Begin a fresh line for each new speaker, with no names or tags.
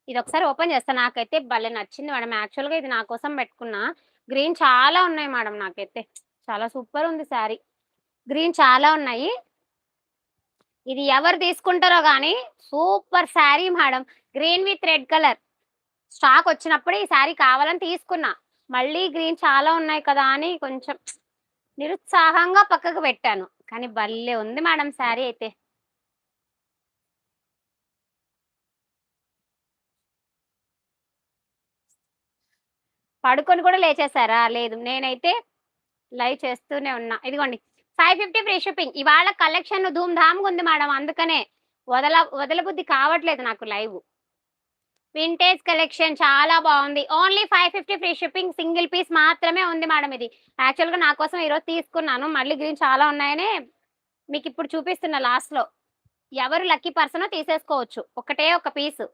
ఇది ఒకసారి ఓపెన్ చేస్తా. నాకైతే భలే నచ్చింది మేడం. యాక్చువల్‌గా ఇది నా కోసం పెట్టుకున్నా. గ్రీన్ చాలా ఉన్నాయి మేడం నాకైతే. చాలా సూపర్ ఉంది శారీ. గ్రీన్ చాలా ఉన్నాయి. ఇది ఎవరు తీసుకుంటారో గానీ super sari madam. Green with red colour. Stock వచ్చినప్పుడే ఈ శారీ కావాలని తీసుకున్నా. మళ్ళీ గ్రీన్ చాలా ఉన్నాయి కదా అని కొంచెం నిరుత్సాహంగా పక్కకు పెట్టాను. కానీ భలే ఉంది మేడం శారీ అయితే. పడుకొని కూడా లేచేసారా? లేదు. నేనైతే లైవ్ చేస్తూనే ఉన్నా. ఇదిగోండి 550 ఫ్రీ షిప్పింగ్. ఇవాళ కలెక్షన్ ధూమ్ ధామ్‌గా ఉంది మేడం. అందుకనే వదలబుద్ధి కావట్లేదు నాకు లైవ్. వింటేజ్ కలెక్షన్ చాలా బావుంది. Only 550 free shipping. Single piece మాత్రమే ఉంది మేడం ఇది. యాక్చువల్‌గా నా కోసం ఈరోజు తీసుకున్నాను. మళ్ళీ గ్రీన్ చాలా ఉన్నాయనే మీకిప్పుడు చూపిస్తున్నా లాస్ట్‌లో. ఎవరు లక్కీ పర్సనో తీసేసుకోవచ్చు. ఒకటే ఒక పీసు.